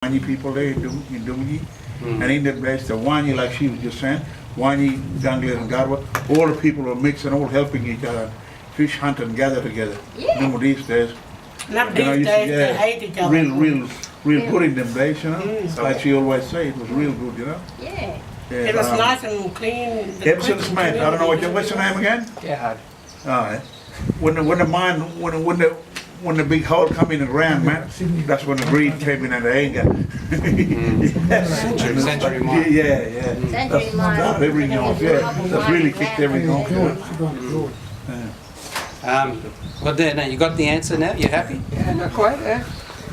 Wani people there in Dumji. And in that place, the Wani, like she was just saying, Wani, Gangler and Garwa, all the people were mixing, all helping each other, fish hunt and gather together. Yeah. These days. Not these days, they hate each other. Real good in them days, you know. Like she always say, it was real good, you know. Yeah. It was nice and clean. Epsom Smith, I don't know what's your name again? Yeah. Alright. When the big hole come in the ground, man, that's when the greed came in and the anger. Century mine. Yeah. Century mine. That's everything off, yeah. That's really kicked everything off. Well, there, now you got the answer now. You happy? Yeah, not quite. Yeah.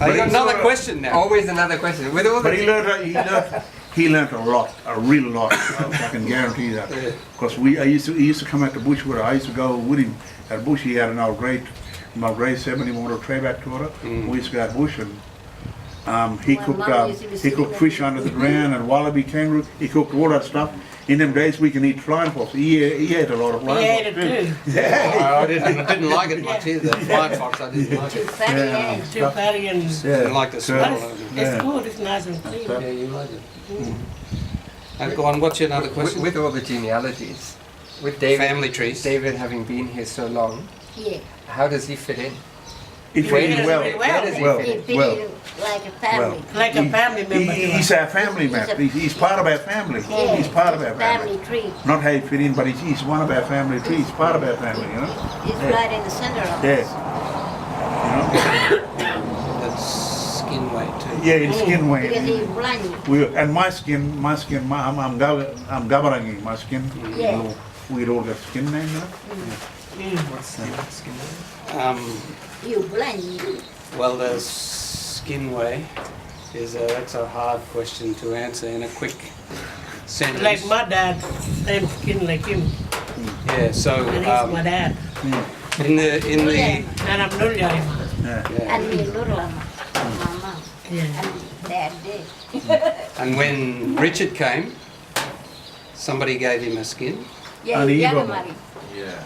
You got another question now. Always another question. With all But the he learned a lot, a real lot. I can guarantee that. Because he used to come at the bush with her. I used to go with him at bush. He had an grade 70 motor tray back to her. We used to go at bush and he cooked fish under the ground and wallaby, kangaroo. He cooked all that stuff. In them days we can eat flying fox. He ate a lot of flying He fox. ate it too. Yeah. I didn't like it much either. Flying fox, I didn't like Too it. fatty and Too fatty and... Didn't like the smell But of it. it's good, it's nice and clean. Yeah, you like it. And go on, what's your another question? with all the genealogies, with David, Family trees. David having been here so long, yeah. how does he fit in? He He fit in does well. it Where does he Well, fit in? He feel like a family. Like a family member to He's us. our family man. He's part of our family. Yeah. He's part of our Family family. tree. Not how he fit in, but he's one of our family trees. He's part of our family, you know. He's right in the center of us. Yeah. That's skin weight too. Yeah, in skin Because way. he's blind. And my skin, I'm gabarangi, my skin. Yeah. We all got skin name, you know. What's the skin name? You blind. Well, the skin way that's a hard question to answer in a quick sentence. Like my dad, same skin like him. Yeah, so And he's my dad. in the And I'm Nurjari. Yeah. yeah. And me Nurlama. Mama. Yeah. And dad did. And when Richard came, somebody gave him a skin. Yeah, And he's Eva. Yagamari.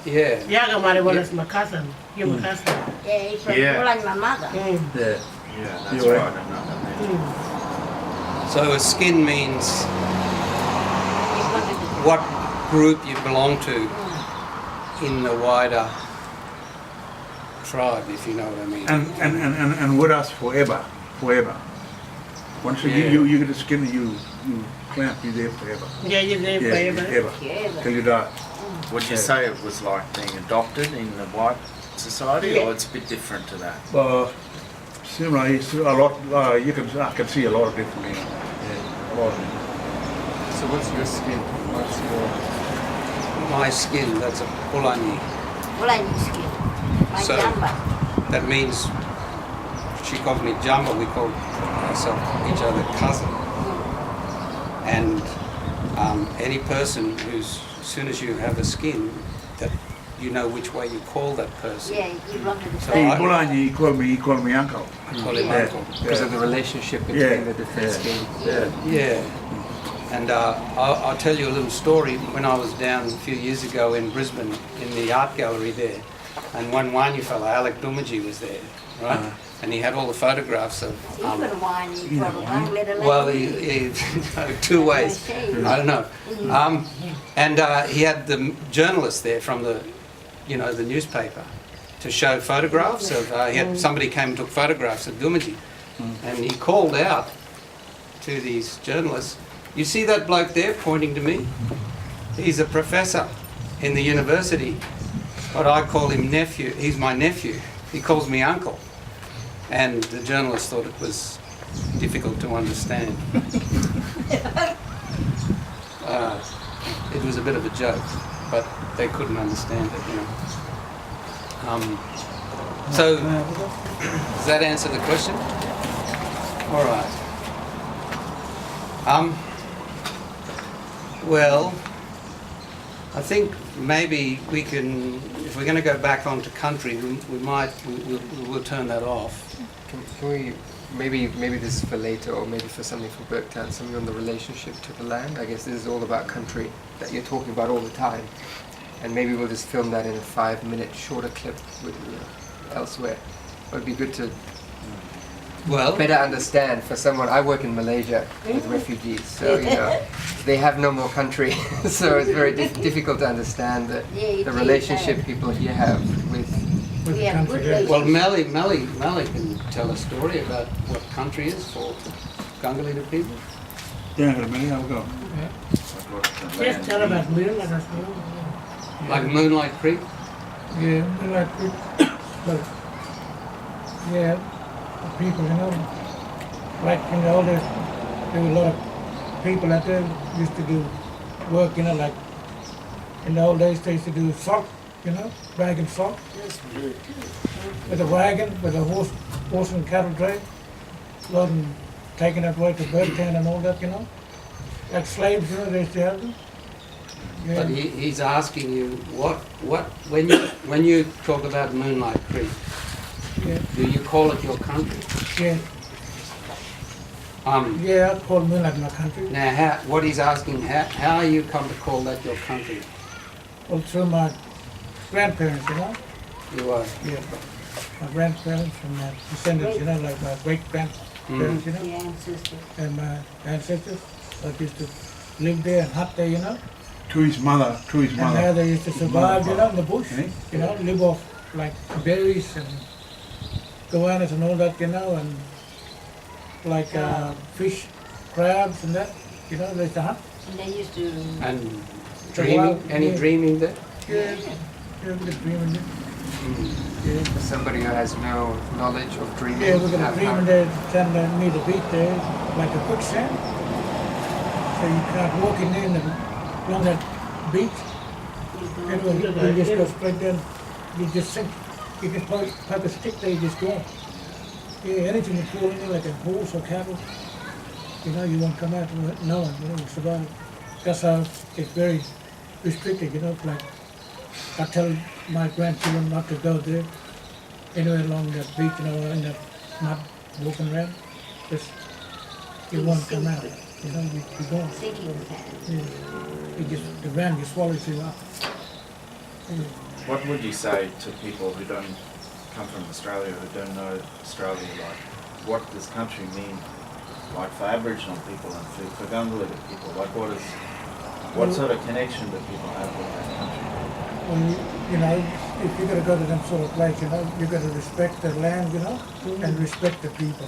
Yeah. Yagamari was my cousin. You're my cousin. Yeah, he's from Yeah. Poland, my mother. Yeah. Yeah, that's You're right. right. So a skin means He wanted to- what group you belong to in the wider tribe, if you know what I mean. And with us forever. Once you get the skin, you clamp, you there forever. Yeah, you're there Yeah, forever. Yeah, till you die. Would you say it was like being adopted in the white society, or it's a bit different to that? Similar, it's a lot. I can see a lot of different. You know. Yeah, a lot. So what's your skin? What's your... My skin, that's a pulani. Poland skin. My So- jamba. That means she calls me Jamba, we call ourselves each other cousin. And any person who's, as soon as you have a skin, that you know which way you call that person. Yeah, you belong to the So Hey, I- Bulani, he called me uncle. I call him Yeah. uncle. Because of the relationship between Yeah. the different skins. Yeah. And I'll tell you a little story. When I was down a few years ago in Brisbane, in the art gallery there, and one Wanyi fella, Alec Dumaji, was there, right? And he had all the photographs of... Even wine, you probably one little Well, lady. two ways. Okay. I don't know. And he had the journalist there from the, the newspaper to show photographs of. He had somebody came and took photographs of Dumaji, and he called out to these journalists, "You see that bloke there pointing to me? He's a professor in the university, but I call him nephew. He's my nephew. He calls me uncle." And the journalist thought it was difficult to understand. It was a bit of a joke, but they couldn't understand it, So, does that answer the question? All right. Well, I think maybe we can, if we're going to go back onto country, we'll turn that off. Can we, maybe this is for later, or maybe for something for Berktown, something on the relationship to the land? I guess this is all about country that you're talking about all the time. And maybe we'll just film that in a 5-minute shorter clip with elsewhere. It would be good to Well, better understand for someone. I work in Malaysia with refugees, so they have no more country, so it's very difficult to understand the relationship people here have with. We have good relations. well, Melly can tell a story about what country is for Gangalita people. Yeah, got a minute, I'll go. Just tell about Moonlight as well. Like Moonlight Creek. Yeah, they like it, but yeah, the people, like in the old days, there were a lot of people out there used to do work, like in the old days they used to do salt, wagon salt That's good too. with a wagon, with a horse and cattle dray, loading, taking it away to Birdtown and all that, like slaves, they used to have them. Yeah. But he's asking you when you talk about Moonlight Creek, Yeah. do you call it your country? Yeah, I call Moonlight my country. Now, what he's asking, how you come to call that your country? Well, through my grandparents, You are. Yeah, my grandparents and my descendants, like my great-grandparents, The ancestors. and my ancestors that used to live there and hunt there, To his mother, and how they used to survive, in the bush, Eh? live off like berries and goannas and all that, and like fish, crabs and that, they used to hunt. And they used to, And So dreaming? wild, Any yeah. dreaming there? Yeah, we could dream in it. Yeah. For somebody who has no knowledge of dreaming. Yeah, we're gonna how- dream how- in there, stand near the beach there, like a quicksand. So you can't walk in there along that beach. You just go straight down, you just sink. You can poke a stick there, you just go. Yeah, anything you fall in there, like a horse or cattle, you won't come out with no one, you survive. That's how it's very restricted, like I tell my grandchildren not to go there, anywhere along that beach, in that mud, walking around, just, you won't come out, you go. sinking sand. Yeah. The ground just swallows you up. Yeah. What would you say to people who don't come from Australia, who don't know Australia, like what does country mean, like for Aboriginal people and for Gangalita people, like what sort of connection do people have with that country? Well, if you're gonna go to them sort of place, you gotta respect the land, and respect the people.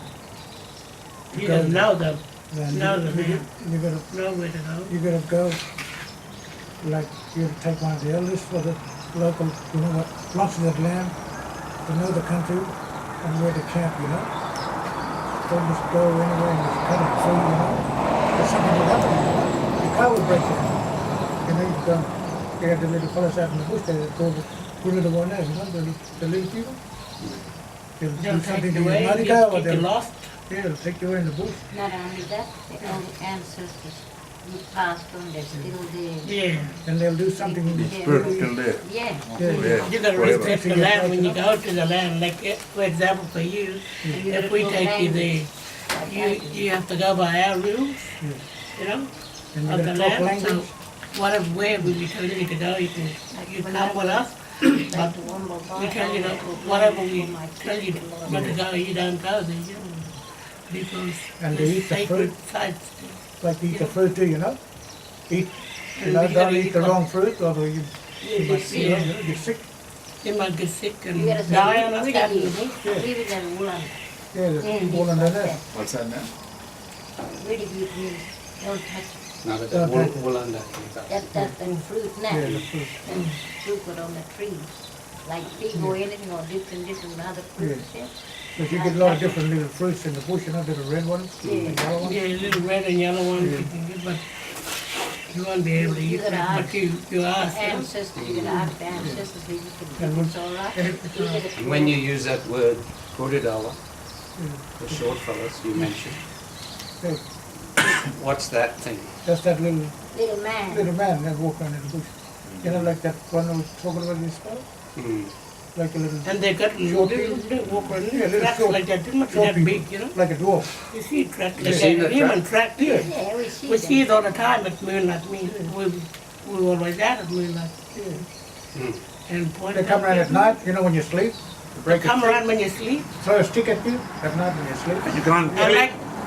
You don't know them, Then know the man, you gotta know where to go. you gotta go, like, you gotta take one of the elders for the local, what belongs to that land, to know the country and where to camp, Don't just go anywhere and just cut a tree, There's something will happen, Your car will break down. You go, you have the little fellas out in the bush there that go to put it away there, the little people. They'll do They'll take something to you your away, muddy just car, or get you they'll, lost. they'll take you away in the bush. Not only that, the old ancestors who passed on, they're still there. Yeah. And they'll do something in the Spirit is still there. Yeah. Yeah. You gotta Forever. respect the land when you go to the land, like, for example, for you, if we take you there, you have to go by our rules, And you of the gotta talk land, so language. whatever, where we be telling you to go, you come with us, but we tell you, whatever we tell you not to go, you don't go there, because And they eat it's the sacred fruit. sites. Like eat the fruit too, Eat, And we don't gotta eat eat the what- wrong fruit, or you might Yeah. get sick. You might get sick and You gotta die say, on us, leave that it is here, leave it in Wulan. Yeah, there's people under there. What's that now? Where did you mean? Don't touch No, but Yeah, wool, okay. wool under. that and fruit now. Yeah, the fruit. And fruit put on the trees. Like fig or anything or different other fruits, yeah. But you get a lot of different little fruits in the bush, the red ones, the Yeah. yellow ones. Yeah, little red and yellow ones Yeah. you can get, but you won't be able to You eat gotta that, ask but you ask them. Ancestors, you gotta ask the ancestors if you can, And if it's all right. and You gotta- And when you use that word, Kurudala, Yeah. the short fellas you mentioned, Yeah, what's that thing? That's that little Little man, that walk around in the bush. Like that one I was talking about this spell? Hmm. Like a little, And they got Short little people? walker, Yeah, little little tracks short- like that, not short that people. big, like a dwarf. You see tracks You like seen that, the human track, yeah. yeah, we see We them. see it all the time at Moonlight, we always out at Moonlight. Yeah. And point They come out around at people. night, when you sleep, break Come a around when you sleep. throw a stick at you at night when you sleep. You can't, I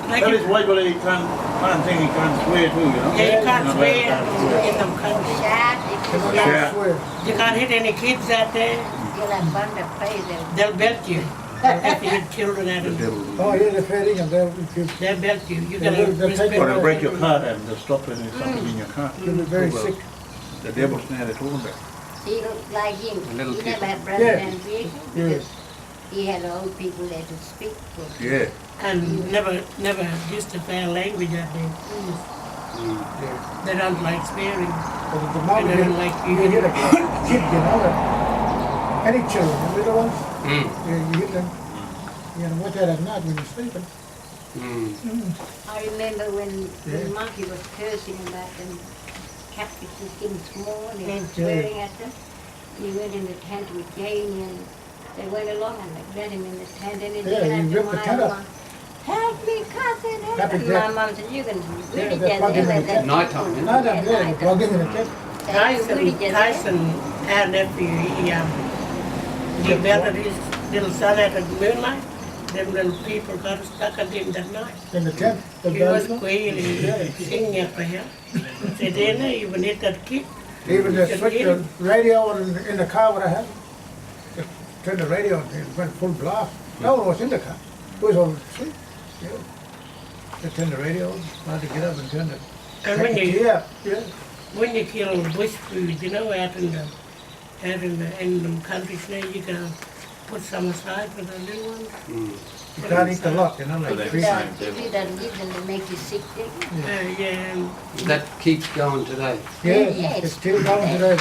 like tell it. his wife, but he can't think he can't swear too, you know? Yeah, you can't Not swear allowed to swear. in them countries. Shad, Cannot if Yeah. swear. You can't hit any kids out there. you'll have fun to play them. They'll belt you. If you hit children out The of them, devil. Oh, yeah, they're feeding and they'll they'll belt you. You They'll gotta take respect. it Or they'll break your car and they'll stop and there's something in your car. be very Well, sick. The devil's man at home there. He looked like him. Little He people. never had brother Yeah. and vehicle Yeah. because he had old people there to speak for. Yeah. And never used to foul language out there. Yeah. They don't like swearing. But at the They moment, don't like you hit a kid, you know, any children, the little ones, Mm. you hit them. You know, watch out at night when you're sleeping. Mm. I remember when Yeah. Monkey was cursing about them Catholics was getting small and he was Yeah. swearing at them. He went in the tent with Janie and they went along and they let him in the tent and he Yeah, said he after ripped the my tent up. mom, help me cousin, help Happy me. Jack. My mom said, you can Yeah, really they get plug him in there. the tent. Nighttime, isn't it? No, no, yeah, plug him in the tent. Tyson, our nephew, he belted his little son out of the moonlight. Them little people got stuck on him that night. In the tent. The He was basement. squealing, Yeah. singing out for help. Said, then you even hit that kid. Even the Just switch hit the him. radio in the car what I had. Just turned the radio on, it went full blast. No one was in the car. It was all asleep. Yeah. Just turned the radio on, had to get up and turn it. And when you Yeah, yeah. when you kill bush food, you know, out in the countries now, you can put some aside for the little ones. Mm. You can't eat a lot, you know, like Well, fish. they- If you don't give them, they make you sick. They Yeah, and That keeps going today. Yeah, Yes. it's still going today.